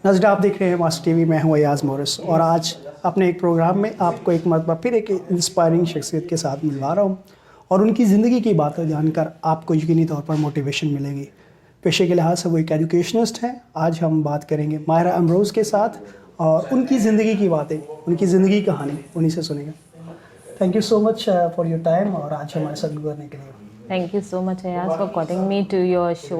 नज़र आप देख रहे हैं मास्टर टीवी। मैं हूं अयाज मोरिस और आज अपने एक प्रोग्राम में आपको एक मरतबा फिर एक इंस्पायरिंग शख्सियत के साथ मिलवा रहा हूं और उनकी ज़िंदगी की बातें जानकर आपको यकीनी तौर पर मोटिवेशन मिलेगी। पेशे के लिहाज से वो एक एजुकेशनिस्ट हैं। आज हम बात करेंगे माहिरा अमरोज़ के साथ और उनकी ज़िंदगी की बातें, उनकी ज़िंदगी कहानी उन्हीं से सुनेंगे। Thank you so much for your time और आज हमारे साथ गुजरने के लिए। Thank you so much Ayaz for calling me to your show.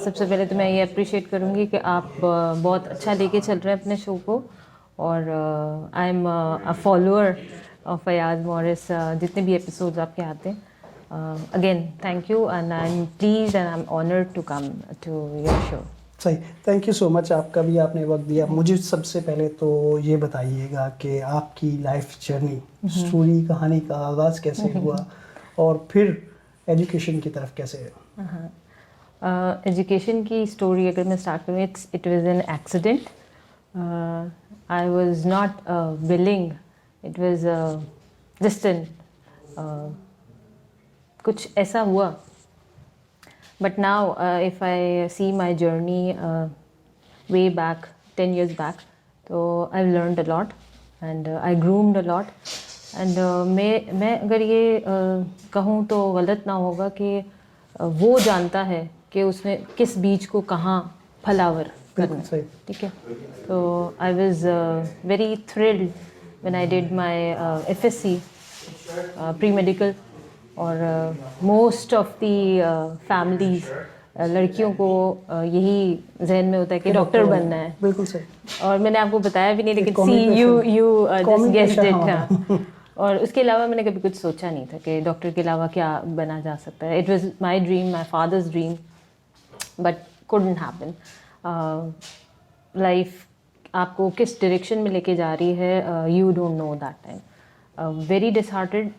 सबसे पहले तो मैं ये अप्रिशिएट करूँगी कि आप बहुत अच्छा लेके चल रहे हैं अपने शो को और I am a follower of Ayaz Morris. जितने भी एपिसोड्स आपके आते हैं, again thank you and I am please and I am honoured to come to your show. सही, थैंक यू सो मच। आपका भी आपने वक्त दिया। मुझे सबसे पहले तो ये बताइएगा कि आपकी लाइफ जर्नी, स्टोरी, कहानी का आगाज़ कैसे हुआ और फिर एजुकेशन की तरफ कैसे है? एजुकेशन की स्टोरी अगर मैं स्टार्ट करूँ, it was an accident. I was not willing, it was just कुछ ऐसा हुआ। But now if I see my journey way back 10 years back, तो I've learned a lot and I groomed a lot and मैं अगर ये कहूँ तो गलत ना होगा कि वो जानता है कि उसने किस बीज को कहाँ फलावर करना है। ठीक है, तो I was very thrilled when I did my FSC pre-medical और मोस्ट ऑफ दी फैमिलीज लड़कियों को यही जहन में होता है कि डॉक्टर बनना है। बिल्कुल सही। और मैंने आपको बताया भी नहीं, लेकिन सी यू जस्ट गेस्ड इट। और उसके अलावा मैंने कभी कुछ सोचा नहीं था कि डॉक्टर के अलावा क्या बना जा सकता है। It was my dream, my father's dream, but couldn't happen. Life आपको किस डायरेक्शन में लेके जा रही है, you don't know that time. Very disheartened,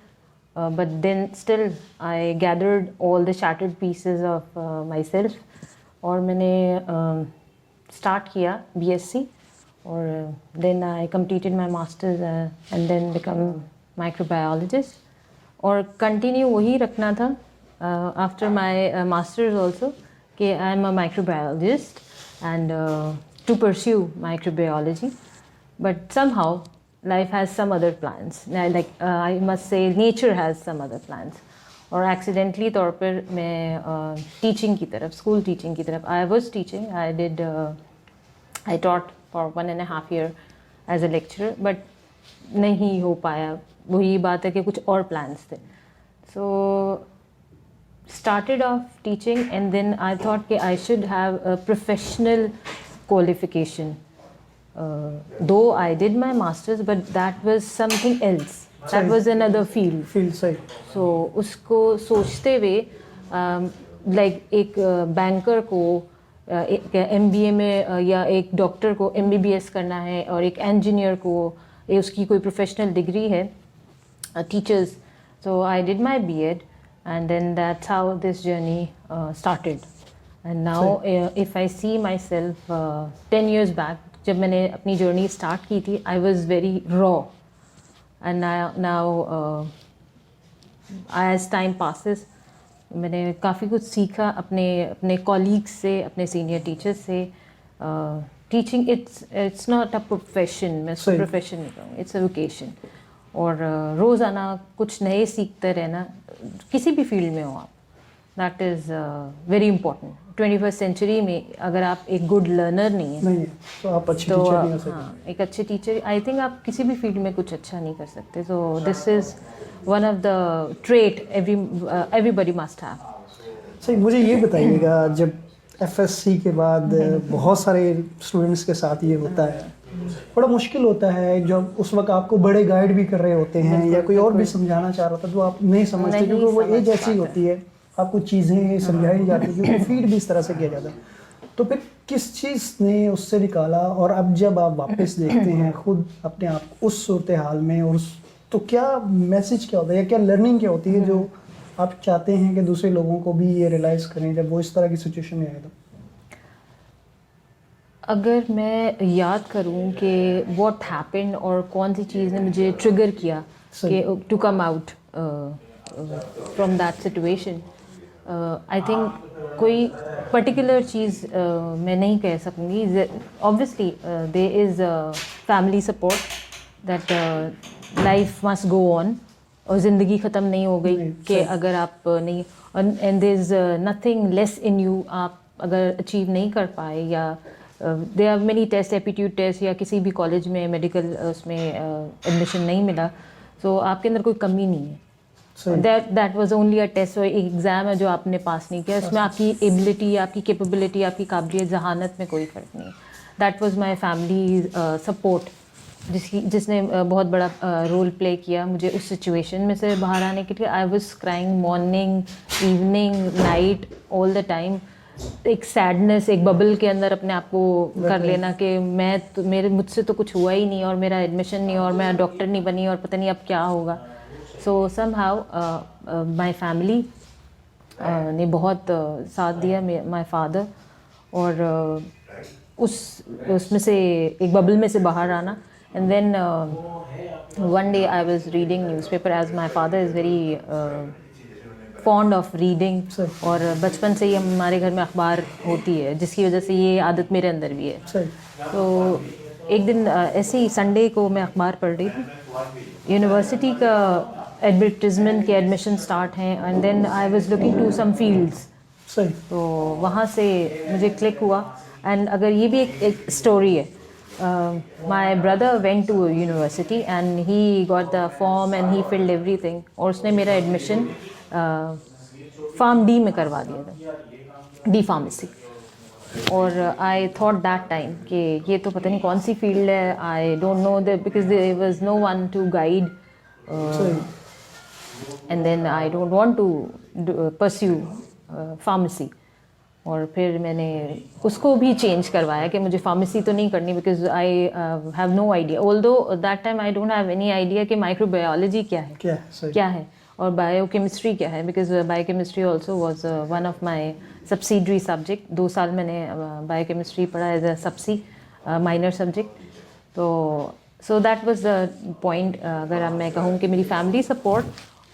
but then still I gathered all the shattered pieces of myself और मैंने start किया BSc और then I completed my masters and then become microbiologist और continue वही रखना था after my masters also कि I am a microbiologist and to pursue microbiology, but somehow life has some other plans, like I must say nature has some other plans और accidentally तौर पर मैं teaching की तरफ, school teaching की तरफ, I was teaching, I taught for 1.5 years as a lecturer, but नहीं हो पाया। वही बात है कि कुछ और plans थे। So started off teaching and then I thought कि I should have a professional qualification. Though I did my masters, but that was something else. That was another field. सही। So उसको सोचते हुए like एक banker को एक MBA में या एक डॉक्टर को MBBS करना है और एक इंजीनियर को उसकी कोई प्रोफेशनल डिग्री है, teachers. So I did my B.Ed and then that's how this journey started. And now if I see myself 10 years back, जब मैंने अपनी जर्नी स्टार्ट की थी, I was very raw and now as time passes मैंने काफ़ी कुछ सीखा अपने कॉलीग्स से, अपने सीनियर टीचर्स से। Teaching it's not a profession, मैं प्रोफेशन नहीं कहूँगी, इट्स अ वोकेशन। और रोज़ाना कुछ नए सीखते रहना, किसी भी फील्ड में हो आप, that is very important. 21st century में अगर आप एक गुड लर्नर नहीं है तो आप अच्छे टीचर नहीं हो सकते। हाँ, एक अच्छे टीचर, आई थिंक आप किसी भी फील्ड में कुछ अच्छा नहीं कर सकते। तो this is one of the trait everybody must have. सही, मुझे ये बताइएगा, जब FSC के बाद बहुत सारे स्टूडेंट्स के साथ ये होता है, बड़ा मुश्किल होता है जब उस वक्त आपको बड़े गाइड भी कर रहे होते हैं या कोई और भी समझाना चाह रहा था जो आप नहीं समझते, क्योंकि वो एज ऐसी होती है, आपको चीज़ें समझाई जाती हैं, क्योंकि फीड भी इस तरह से किया जाता है। तो फिर किस चीज़ ने उससे निकाला और अब जब आप वापस देखते हैं खुद अपने आप उस सूरत हाल में, और तो क्या मैसेज क्या होता है या क्या लर्निंग क्या होती है जो आप चाहते हैं कि दूसरे लोगों को भी ये रियलाइज़ करें जब वो इस तरह की सिचुएशन में आए? तो अगर मैं याद करूं कि व्हाट हैपेंड और कौन सी चीज़ ने मुझे ट्रिगर किया कि to come out from that situation, I think कोई पर्टिकुलर चीज़ मैं नहीं कह सकूँगी. Obviously there is family support that life must go on, और ज़िंदगी ख़त्म नहीं हो गई कि अगर आप नहीं, and there is nothing less in you. आप अगर अचीव नहीं कर पाए, या there are many test, aptitude test, या किसी भी कॉलेज में मेडिकल उसमें एडमिशन नहीं मिला, तो आपके अंदर कोई कमी नहीं है. That was only a test, और एक एग्ज़ाम है जो आपने पास नहीं किया. उसमें आपकी एबिलिटी, आपकी कैपेबिलिटी, आपकी काबिलियत, जहानत में कोई फ़र्क नहीं. That was my family support, जिसने बहुत बड़ा रोल प्ले किया मुझे उस सिचुएशन में से बाहर आने के लिए. I was crying morning, evening, night, all the time. एक सैडनेस, एक बबल के अंदर अपने आप को कर लेना कि मैं तो, मुझसे तो कुछ हुआ ही नहीं, और मेरा एडमिशन नहीं, और मैं डॉक्टर नहीं बनी, और पता नहीं अब क्या होगा. सो समहाउ माय फैमिली ने बहुत साथ दिया, माय फादर. और उसमें से एक बबल में से बाहर आना. And then one day I was reading newspaper, as my father is very fond of reading, और बचपन से ही हमारे घर में अखबार होती है, जिसकी वजह से ये आदत मेरे अंदर भी है. तो एक दिन ऐसे ही संडे को मैं अखबार पढ़ रही थी. यूनिवर्सिटी का एडवर्टिजमेंट के एडमिशन स्टार्ट हैं, and then I was looking to some fields. तो वहाँ से मुझे क्लिक हुआ. एंड अगर ये भी एक स्टोरी है, my brother went to university and he got the form and he filled everything, और उसने मेरा एडमिशन फार्म डी में करवा दिया था, डी फार्मेसी. और आई थॉट दैट टाइम कि ये तो पता नहीं कौन सी फील्ड है, I don't know that, because there was no one to guide. And then I don't want to pursue pharmacy. और फिर मैंने उसको भी चेंज करवाया कि मुझे फार्मेसी तो नहीं करनी, because I have no idea. Although that time I don't have any idea कि माइक्रोबायोलॉजी क्या है और बायोकेमिस्ट्री क्या है, because biochemistry also was one of my subsidiary subject. 2 साल मैंने बायोकेमिस्ट्री पढ़ा एज अ सबसी माइनर सब्जेक्ट. तो so that was the point. अगर मैं कहूँ कि मेरी family support,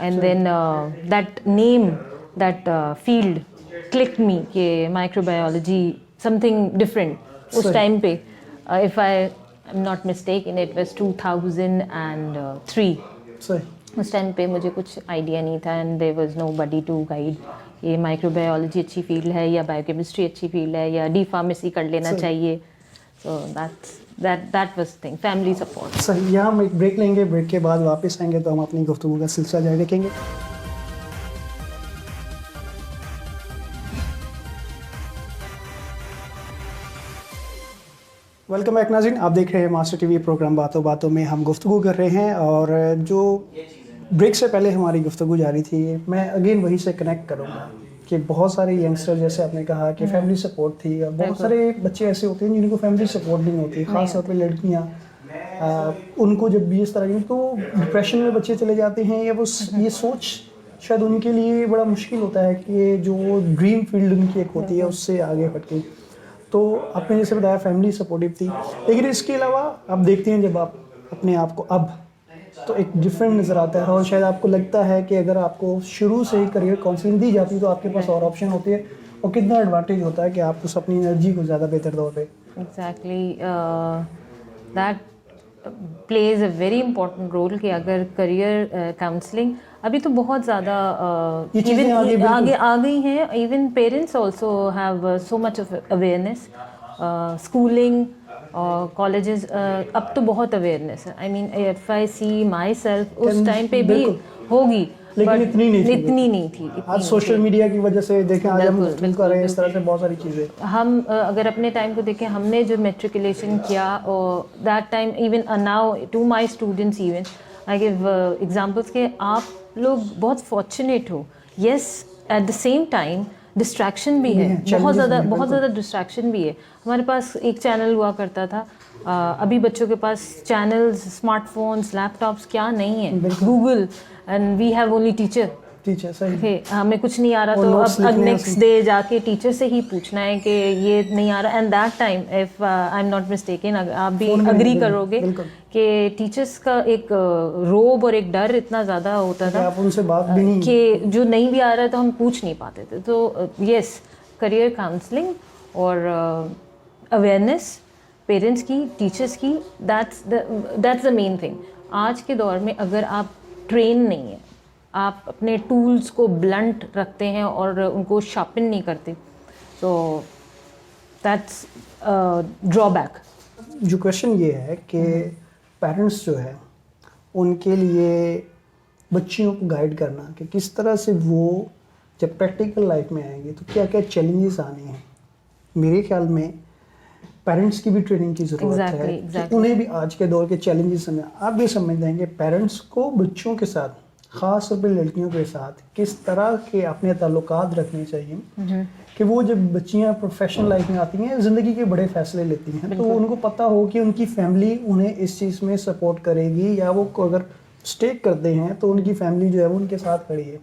and then that name, that field click me कि माइक्रोबायोलॉजी समथिंग डिफरेंट उस टाइम पे. If I am not mistaken, it was 2003. उस टाइम पे मुझे कुछ आइडिया नहीं था, and there was nobody to guide ये माइक्रोबायोलॉजी अच्छी फील्ड है या बायोकेमिस्ट्री अच्छी फील्ड है या डी फार्मेसी कर लेना चाहिए. सो that was thing, family support. सही. यहाँ हम एक ब्रेक लेंगे, ब्रेक के बाद वापस आएंगे तो हम अपनी गुफ्तगू का सिलसिला जारी रखेंगे. वेलकम बैक नाज़रीन, आप देख रहे हैं मास्टर टीवी प्रोग्राम बातों बातों में. हम गुफ्तगू कर रहे हैं, और जो ब्रेक से पहले हमारी गुफ्तगू जारी थी, मैं अगेन वहीं से कनेक्ट करूँगा कि बहुत सारे यंगस्टर, जैसे आपने कहा कि फैमिली सपोर्ट थी, और बहुत सारे बच्चे ऐसे होते हैं जिनको फैमिली सपोर्ट नहीं होती, ख़ास तौर पे लड़कियाँ. उनको जब भी इस तरह की, तो डिप्रेशन में बच्चे चले जाते हैं, या वो ये सोच शायद उनके लिए बड़ा मुश्किल होता है कि जो ड्रीम फील्ड उनकी एक होती है उससे आगे हटके. तो आपने जैसे बताया फैमिली सपोर्टिव थी, लेकिन इसके अलावा आप देखते हैं जब आप अपने आप को अब, तो एक डिफरेंट नज़र आता है, और शायद आपको लगता है कि अगर आपको शुरू से ही करियर काउंसलिंग दी जाती तो आपके पास और ऑप्शन होते हैं, और कितना एडवांटेज होता है कि आप उस अपनी एनर्जी को ज़्यादा बेहतर तौर पे. Exactly, that plays a very important role कि अगर करियर काउंसलिंग अभी तो बहुत ज़्यादा इवन आगे आ गई हैं. Even parents also have so much of awareness. Schooling और कॉलेजेस अब तो बहुत अवेयरनेस है. I mean if I see my self, उस टाइम पे भी होगी, लेकिन इतनी नहीं थी. आज सोशल मीडिया की वजह से देखें, आज हम कर रहे हैं इस तरह से बहुत सारी चीज़ें. हम अगर अपने टाइम को देखें, हमने जो मेट्रिकुलेशन किया, और that time even now to my students, even I give examples के आप लोग बहुत फॉर्चुनेट हो. Yes, at the same time distraction भी है, बहुत ज़्यादा डिस्ट्रैक्शन भी है. हमारे पास एक चैनल हुआ करता था, अभी बच्चों के पास चैनल्स, स्मार्टफोन्स, लैपटॉप्स क्या नहीं है, Google, and we have only teacher. Teacher सही कि हमें कुछ नहीं आ रहा और तो notes अब लिखने नेक्स्ट डे जाके टीचर से ही पूछना है कि ये नहीं आ रहा। And that time if I am not mistaken, आप भी फोन में अग्री बिल्कुल, करोगे बिल्कुल। कि टीचर्स का एक रोब और एक डर इतना ज़्यादा होता कि था आप उनसे बात भी नहीं कि जो नहीं भी आ रहा तो हम पूछ नहीं पाते थे। तो यस, करियर काउंसलिंग और अवेयरनेस पेरेंट्स की, टीचर्स की, दैट्स द मेन थिंग। आज के दौर में अगर आप ट्रेन नहीं है, आप अपने टूल्स को ब्लंट रखते हैं और उनको शार्पन नहीं करते, तो दैट्स ड्रॉबैक। जो क्वेश्चन ये है कि पेरेंट्स जो है उनके लिए बच्चियों को गाइड करना कि किस तरह से वो जब प्रैक्टिकल लाइफ में आएंगे तो क्या क्या चैलेंजेस आने हैं। मेरे ख्याल में पेरेंट्स की भी ट्रेनिंग की ज़रूरत है कि उन्हें भी आज के दौर के चैलेंजेस समझ। आप भी समझते हैं कि पेरेंट्स को बच्चों के साथ, ख़ास तौर पर लड़कियों के साथ किस तरह के अपने ताल्लुकात रखने चाहिए कि वो जब बच्चियां प्रोफेशनल लाइफ में आती हैं, ज़िंदगी के बड़े फैसले लेती हैं, तो उनको पता हो कि उनकी फैमिली उन्हें इस चीज़ में सपोर्ट करेगी, या वो अगर स्टेक करते हैं तो उनकी फैमिली जो है वो उनके साथ खड़ी है।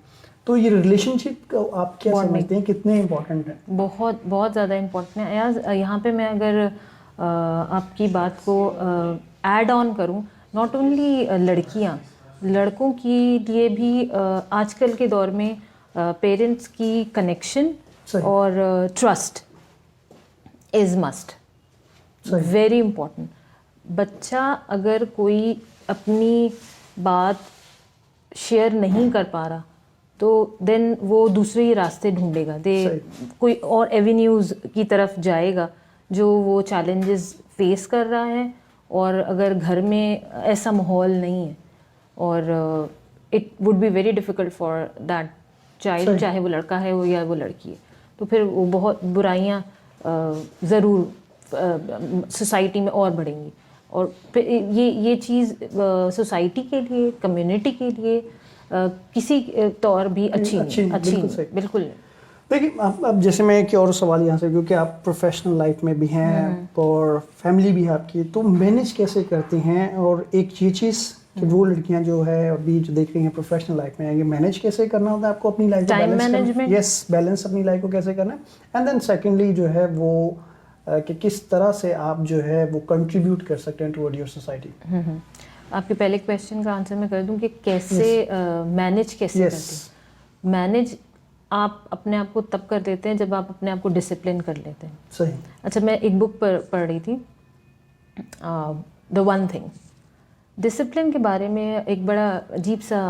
तो ये रिलेशनशिप को आप क्या समझते हैं, कितने इम्पोर्टेंट है? बहुत बहुत ज़्यादा इम्पोर्टेंट है यार। यहाँ पे मैं अगर आपकी बात को ऐड ऑन करूँ, नॉट ओनली लड़कियाँ, लड़कों के लिए भी आजकल के दौर में पेरेंट्स की कनेक्शन और trust is must, very important. बच्चा अगर कोई अपनी बात शेयर नहीं कर पा रहा तो देन वो दूसरे ही रास्ते ढूंढेगा, कोई और एवेन्यूज़ की तरफ जाएगा जो वो चैलेंजेस फेस कर रहा है। और अगर घर में ऐसा माहौल नहीं है और it would be very difficult for that child, चाहे वो लड़का है वो या वो लड़की है, तो फिर वो बहुत बुराइयाँ ज़रूर सोसाइटी में और बढ़ेंगी। और फिर ये चीज़ सोसाइटी के लिए, कम्युनिटी के लिए किसी तौर भी अच्छी नहीं, बिल्कुल। देखिए अब जैसे मैं एक और सवाल यहाँ से, क्योंकि आप प्रोफेशनल लाइफ में भी हैं और फैमिली भी है आपकी, तो मैनेज कैसे करते हैं? और एक ये चीज़ कि वो लड़कियाँ जो है अभी जो देख रही हैं प्रोफेशनल लाइफ में आएंगे, मैनेज कैसे करना होता है आपको अपनी life, time management, yes, balance अपनी लाइफ को कैसे करना है। एंड देन सेकेंडली जो है वो कि किस तरह से आप जो है वो कंट्रीब्यूट कर सकते हैं टुवर्ड योर सोसाइटी। आपके पहले क्वेश्चन का आंसर मैं कर दूं कि कैसे मैनेज कैसे करते हैं। मैनेज आप अपने आप को तब कर देते हैं जब आप अपने आप को डिसिप्लिन कर लेते हैं। सही। अच्छा, मैं एक बुक पढ़ रही थी, द वन थिंग। डिसिप्लिन के बारे में एक बड़ा अजीब सा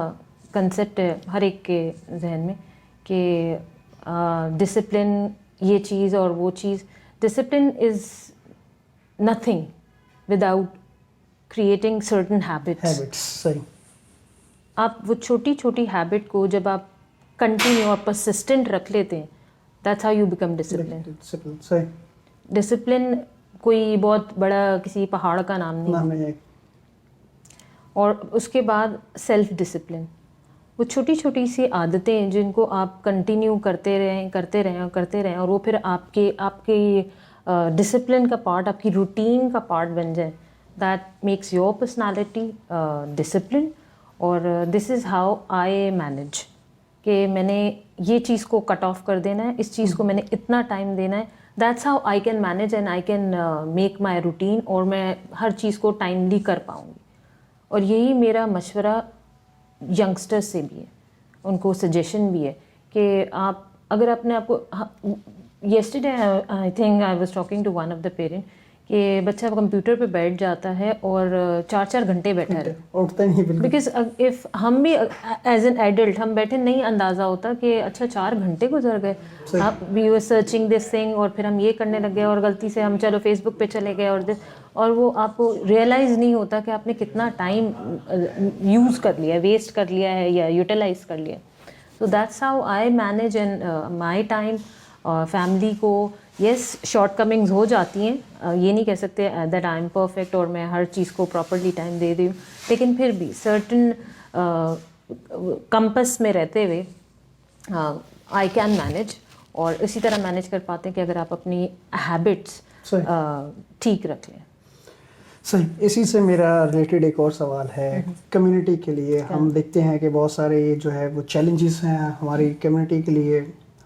कंसेप्ट है हर एक के जहन में कि डिसिप्लिन ये चीज़ और वो चीज़। Discipline is nothing without creating certain habits. सही। आप वो छोटी छोटी हैबिट को जब आप कंटिन्यू और परसिस्टेंट रख लेते हैं, that's how you become discipline. सही। डिसिप्लिन कोई बहुत बड़ा किसी पहाड़ का नाम नहीं है। और उसके बाद सेल्फ डिसिप्लिन, वो छोटी छोटी सी आदतें जिनको आप कंटिन्यू करते रहें और वो फिर आपके डिसिप्लिन का पार्ट, आपकी रूटीन का पार्ट बन जाए। That makes your personality discipline. और this is how I manage, कि मैंने ये चीज़ को कट ऑफ कर देना है, इस चीज़ को मैंने इतना टाइम देना है। That's how I can manage and I can make my routine, और मैं हर चीज़ को टाइमली कर पाऊँगी। और यही मेरा मशवरा यंगस्टर्स से भी है, उनको सजेशन भी है कि आप अगर अपने आप को, yesterday I think I was talking to one of the parent कि बच्चा कंप्यूटर पे बैठ जाता है और 4-4 घंटे बैठा है, उठता नहीं बिल्कुल। बिकॉज इफ़ हम भी एज एन एडल्ट हम बैठे, नहीं अंदाज़ा होता कि अच्छा 4 घंटे गुजर गए, we were searching this thing, और फिर हम ये करने लग गए और गलती से हम चलो फेसबुक पे चले गए और वो आपको रियलाइज़ नहीं होता कि आपने कितना टाइम यूज़ कर लिया, वेस्ट कर लिया है या यूटिलाइज कर लिया। So that's how I manage in my time. Family को येस शॉर्टकमिंग्स हो जाती हैं, ये नहीं कह सकते दैट आई एम परफेक्ट और मैं हर चीज़ को प्रॉपरली टाइम दे रही हूँ, लेकिन फिर भी सर्टन कंपस में रहते हुए आई कैन मैनेज। और इसी तरह मैनेज कर पाते हैं कि अगर आप अपनी हैबिट्स ठीक रख लें। सही, इसी से मेरा रिलेटेड एक और सवाल है कम्युनिटी के लिए। हम देखते हैं कि बहुत सारे जो है वो चैलेंजेस हैं हमारी कम्युनिटी के लिए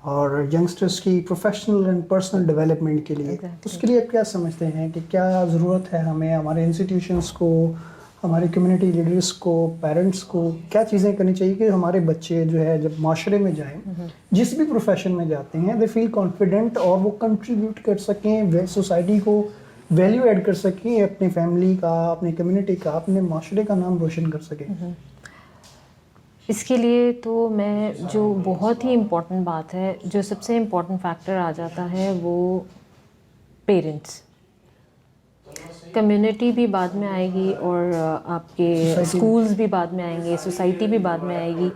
और यंगस्टर्स की प्रोफेशनल एंड पर्सनल डेवलपमेंट के लिए। Exactly. उसके लिए आप क्या समझते हैं कि क्या ज़रूरत है हमें, हमारे इंस्टीट्यूशंस को, हमारी कम्युनिटी लीडर्स को, पेरेंट्स को क्या चीज़ें करनी चाहिए कि हमारे बच्चे जो है जब माशरे में जाएं, जिस भी प्रोफेशन में जाते हैं, दे फील कॉन्फिडेंट और वो कंट्रीब्यूट कर सकें, सोसाइटी को वैल्यू ऐड कर सकें, अपनी फैमिली का, अपनी कम्युनिटी का, अपने माशरे का नाम रोशन कर सकें। इसके लिए तो मैं जो बहुत ही इम्पोर्टेंट बात है, जो सबसे इम्पोर्टेंट फैक्टर आ जाता है वो पेरेंट्स। कम्युनिटी भी बाद में आएगी और आपके स्कूल्स भी बाद में आएंगे, सोसाइटी भी बाद में आएगी।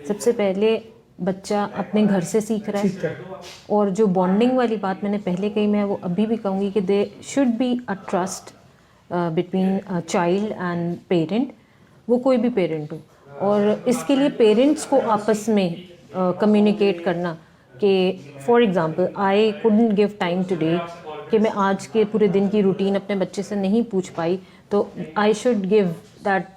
सबसे पहले बच्चा अपने घर से सीख रहा है और जो बॉन्डिंग वाली बात मैंने पहले कही, मैं वो अभी भी कहूँगी कि they should be a trust between child and parent, वो कोई भी पेरेंट हो। और इसके लिए पेरेंट्स को आपस में कम्युनिकेट करना कि for example I couldn't give time today, कि मैं आज के पूरे दिन की रूटीन अपने बच्चे से नहीं पूछ पाई, तो I should give that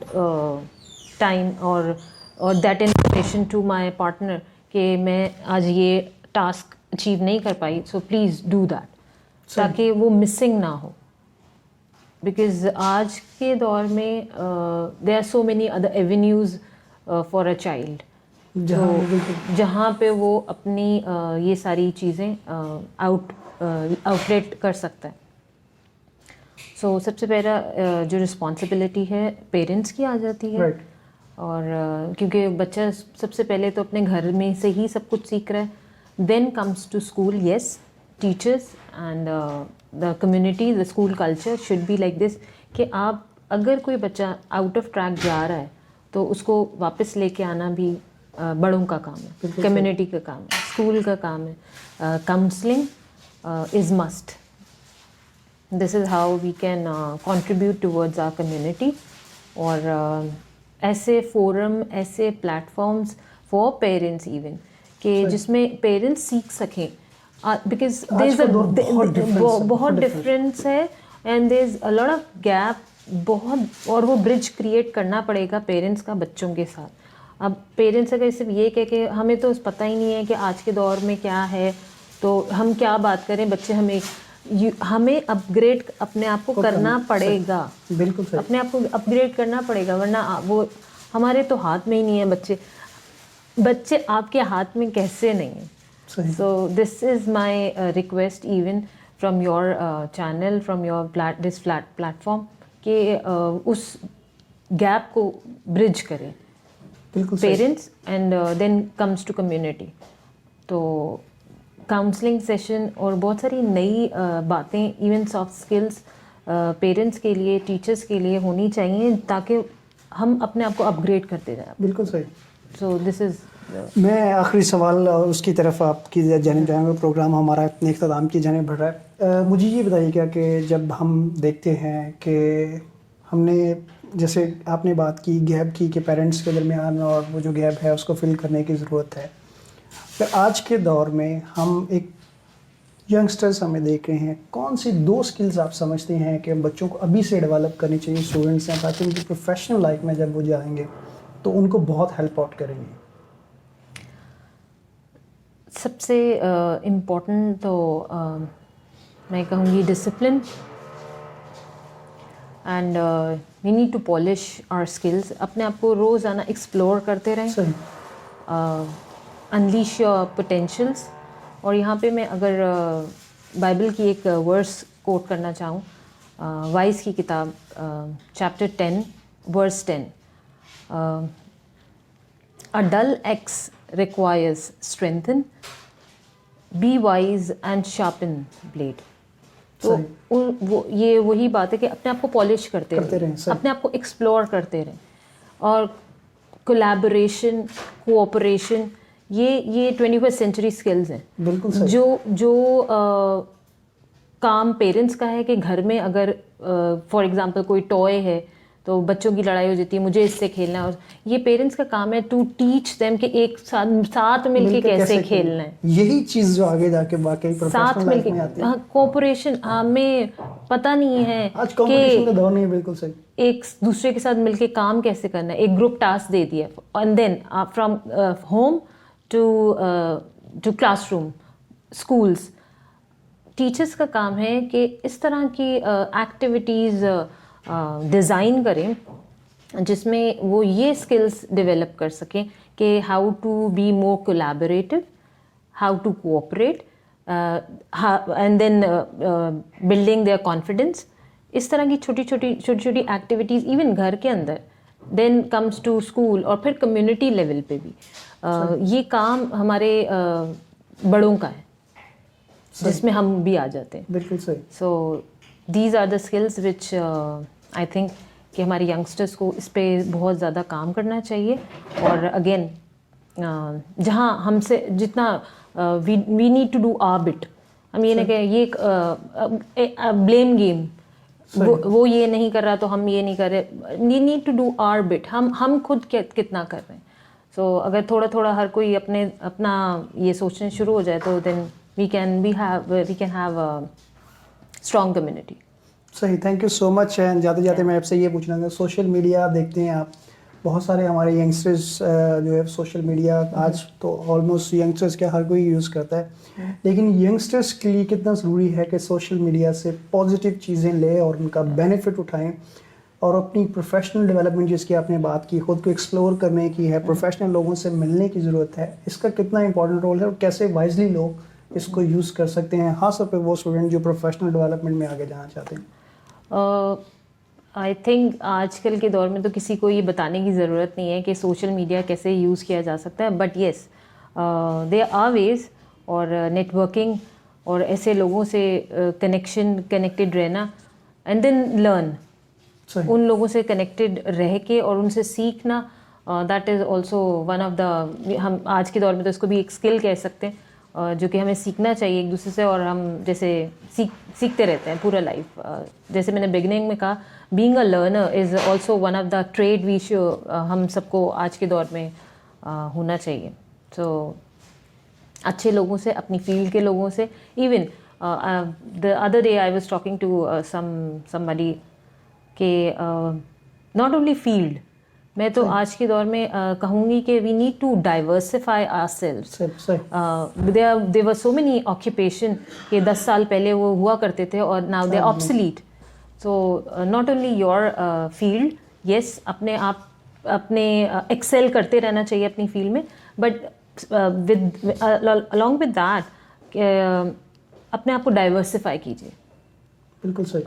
time और that information to my partner कि मैं आज ये टास्क अचीव नहीं कर पाई, सो प्लीज़ डू दैट, ताकि वो मिसिंग ना हो। बिकॉज आज के दौर में there are so many other avenues for a child, जहाँ पे वो अपनी ये सारी चीज़ें आउटलेट कर सकता है। सो सबसे पहला जो रिस्पॉन्सिबिलिटी है पेरेंट्स की आ जाती है। Right. और क्योंकि बच्चा सबसे पहले तो अपने घर में से ही सब कुछ सीख रहा है, then comes to school, yes, teachers and the community, the school culture should be like this कि आप अगर कोई बच्चा आउट ऑफ ट्रैक जा रहा है तो उसको वापस लेके आना भी बड़ों का काम है, कम्युनिटी का काम है, स्कूल का काम है। Counselling is must. This is how we can contribute towards our community. और ऐसे फोरम, ऐसे प्लेटफॉर्म्स फॉर पेरेंट्स इवन कि जिसमें पेरेंट्स सीख सकें, बिकॉज बहुत डिफरेंस है and there is a lot of gap, बहुत, और वो ब्रिज क्रिएट करना पड़ेगा पेरेंट्स का बच्चों के साथ। अब पेरेंट्स अगर सिर्फ ये कह के हमें तो पता ही नहीं है कि आज के दौर में क्या है, तो हम क्या बात करें, बच्चे हमें अपग्रेड अपने आप को करना पड़ेगा। बिल्कुल सही, अपने आप को अपग्रेड करना पड़ेगा, वरना वो हमारे तो हाथ में ही नहीं है। बच्चे आपके हाथ में कैसे नहीं है। So this is my request even from your channel, from your this platform कि उस गैप को ब्रिज करें parents and then comes to community. तो काउंसलिंग सेशन और बहुत सारी नई बातें, इवन सॉफ्ट स्किल्स पेरेंट्स के लिए, टीचर्स के लिए होनी चाहिए ताकि हम अपने आप को अपग्रेड करते जाएं। बिल्कुल सही। सो दिस इज़ मैं आखिरी सवाल उसकी तरफ आपकी जानिब जाएंगे, प्रोग्राम हमारा अपने इख्तिताम की जानिब बढ़ रहा है। मुझे ये बताइएगा कि जब हम देखते हैं कि हमने, जैसे आपने बात की गैप की कि पेरेंट्स के दरमियान और वो जो गैप है उसको फिल करने की ज़रूरत है, तो आज के दौर में हम एक यंगस्टर्स हमें देख रहे हैं, कौन सी 2 स्किल्स आप समझते हैं कि बच्चों को अभी से डेवलप करनी चाहिए स्टूडेंट्स हैं, ताकि उनकी प्रोफेशनल लाइफ में जब वो जाएंगे तो उनको बहुत हेल्प आउट करेंगे? सबसे इम्पोर्टेंट तो मैं कहूँगी discipline and we need to polish our skills. अपने आप को रोज़ाना एक्सप्लोर करते रहें, अनलीश योर पोटेंशियल्स। और यहाँ पे मैं अगर बाइबल की एक वर्स कोट करना चाहूँ, वाइस की किताब chapter 10 verse 10, a dull axe requires strengthen, be wise and sharpen blade। तो वो ये वही बात है कि अपने आप को पॉलिश करते रहें, अपने आप को एक्सप्लोर करते रहें। और कोलैबोरेशन, कोऑपरेशन, ये 21st सेंचुरी स्किल्स हैं। बिल्कुल सही। जो काम पेरेंट्स का है कि घर में अगर फॉर एग्जांपल कोई टॉय है तो बच्चों की लड़ाई हो जाती है, मुझे इससे खेलना है। और ये पेरेंट्स का काम है टू टीच देम कि एक साथ मिलके कैसे खेलना है, यही चीज़ जो आगे जाके वाकई साथ प्रोफेशनल लाइफ मिलके। में आती है। हाँ, कोऑपरेशन हमें पता नहीं है आज कंपटीशन कि का दौर नहीं है, बिल्कुल सही। एक दूसरे के साथ मिलके काम कैसे करना है। एक ग्रुप टास्क दे दिया and then from home to classroom, schools, teachers का काम है कि इस तरह की एक्टिविटीज़ डिज़ाइन करें जिसमें वो ये स्किल्स डेवलप कर सकें कि how to be more collaborative, how to cooperate, and then building their confidence. इस तरह की छोटी छोटी एक्टिविटीज़ इवन घर के अंदर, देन कम्स टू स्कूल और फिर कम्युनिटी लेवल पे भी। ये काम हमारे बड़ों का है जिसमें हम भी आ जाते हैं। बिल्कुल सही। So these are the skills which I think कि हमारे यंगस्टर्स को इस पे बहुत ज़्यादा काम करना चाहिए। और अगेन जहाँ हमसे जितना we need to our bit, हम ये ना कहें ये ब्लेम गेम, वो ये नहीं कर रहा तो हम ये नहीं कर रहे। We need to do our bit, हम खुद कितना कर रहे हैं। सो अगर थोड़ा थोड़ा हर कोई अपना ये सोचने शुरू हो जाए तो then we can have a strong community. सही, thank you so much. And जाते जाते मैं आपसे ये पूछना चाहूँगा, सोशल मीडिया देखते हैं आप, बहुत सारे हमारे यंगस्टर्स जो है सोशल मीडिया आज तो ऑलमोस्ट यंगस्टर्स क्या हर कोई यूज़ करता है, लेकिन यंगस्टर्स के लिए कितना ज़रूरी है कि सोशल मीडिया से पॉजिटिव चीज़ें लें और उनका बेनिफिट उठाएं और अपनी प्रोफेशनल डेवलपमेंट जिसकी आपने बात की, खुद को एक्सप्लोर करने की है, प्रोफेशनल लोगों से मिलने की ज़रूरत है, इसका कितना इंपॉर्टेंट रोल है और कैसे वाइजली लोग इसको यूज़ कर सकते हैं, खास तौर पर वो स्टूडेंट जो प्रोफेशनल डेवलपमेंट में आगे जाना चाहते हैं? आई थिंक आजकल के दौर में तो किसी को ये बताने की ज़रूरत नहीं है कि सोशल मीडिया कैसे यूज़ किया जा सकता है, but yes there are ways, और नेटवर्किंग और ऐसे लोगों से कनेक्टेड रहना एंड देन लर्न, उन लोगों से कनेक्टेड रह के और उनसे सीखना, that is also one of the, हम आज के दौर में तो इसको भी एक स्किल कह सकते हैं जो कि हमें सीखना चाहिए एक दूसरे से। और हम जैसे सीखते रहते हैं पूरा लाइफ। जैसे मैंने बिगनिंग में कहा, being a learner is also one of the trade we हम सबको आज के दौर में होना चाहिए। सो अच्छे लोगों से, अपनी फील्ड के लोगों से, even the other day I was talking to somebody के नॉट ओनली फील्ड, मैं तो आज के दौर में कहूँगी कि we need to diversify ourselves. There were so many occupation कि 10 साल पहले वो हुआ करते थे और now they are obsolete. So not only your field, yes अपने एक्सेल करते रहना चाहिए अपनी फील्ड में, बट अलॉन्ग विद दैट अपने आप को डाइवर्सिफाई कीजिए। बिल्कुल सही।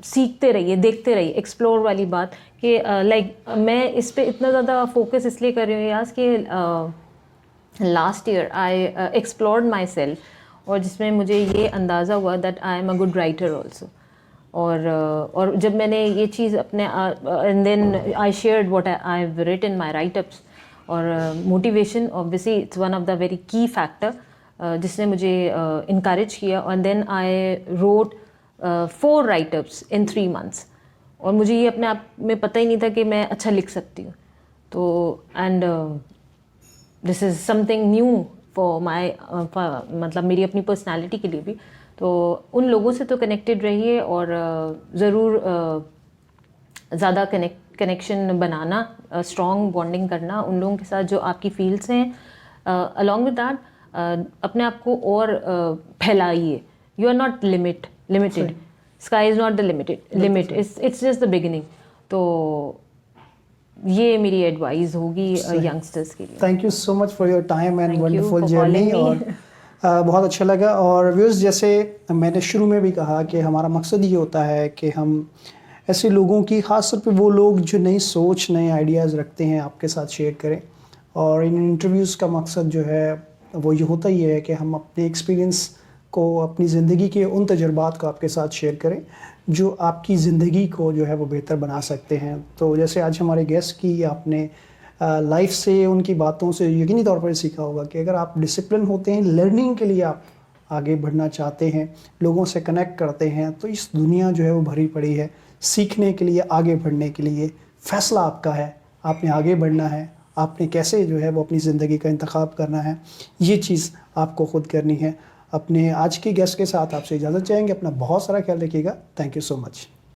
सीखते रहिए, देखते रहिए, एक्सप्लोर वाली बात कि लाइक मैं इस पे इतना ज़्यादा फोकस इसलिए कर रही हूँ यार कि last year I explored myself, और जिसमें मुझे ये अंदाज़ा हुआ that I am a good writer also. और जब मैंने ये चीज़ अपने and then I shared what I have written my writeups, और motivation obviously it's one of the very key factor जिसने मुझे इनकरेज किया। और then I wrote 4 writeups in 3 months, और मुझे ये अपने आप में पता ही नहीं था कि मैं अच्छा लिख सकती हूँ। तो and this is something new for my, मतलब मेरी अपनी पर्सनालिटी के लिए भी। तो उन लोगों से तो कनेक्टेड रहिए और ज़रूर ज़्यादा कनेक्शन बनाना, स्ट्रॉन्ग बॉन्डिंग करना उन लोगों के साथ जो आपकी फील्ड्स हैं। अलॉन्ग विद दैट अपने आप को और फैलाइए। You are not limited, sky is not the limit, it's just the beginning. तो ये मेरी एडवाइस होगी यंगस्टर्स के लिए। Thank you so much for your time and wonderful for journey. calling और बहुत अच्छा लगा। और व्यूअर्स, जैसे मैंने शुरू में भी कहा कि हमारा मकसद ये होता है कि हम ऐसे लोगों की, ख़ास तौर पे वो लोग जो नई सोच, नए आइडियाज़ रखते हैं, आपके साथ शेयर करें। और इन इंटरव्यूज़ का मकसद जो है वो ये होता ही है कि हम अपने एक्सपीरियंस को, अपनी ज़िंदगी के उन तजुर्बात को आपके साथ शेयर करें जो आपकी ज़िंदगी को जो है वो बेहतर बना सकते हैं। तो जैसे आज हमारे गेस्ट की आपने लाइफ से, उनकी बातों से यकीनी तौर पर सीखा होगा कि अगर आप डिसिप्लिन होते हैं, लर्निंग के लिए आप आगे बढ़ना चाहते हैं, लोगों से कनेक्ट करते हैं, तो इस दुनिया जो है वो भरी पड़ी है सीखने के लिए, आगे बढ़ने के लिए। फ़ैसला आपका है, आपने आगे बढ़ना है, आपने कैसे जो है वो अपनी ज़िंदगी का इंतखाब करना है, ये चीज़ आपको खुद करनी है। अपने आज के गेस्ट के साथ आपसे इजाज़त चाहेंगे। अपना बहुत सारा ख्याल रखिएगा। Thank you so much.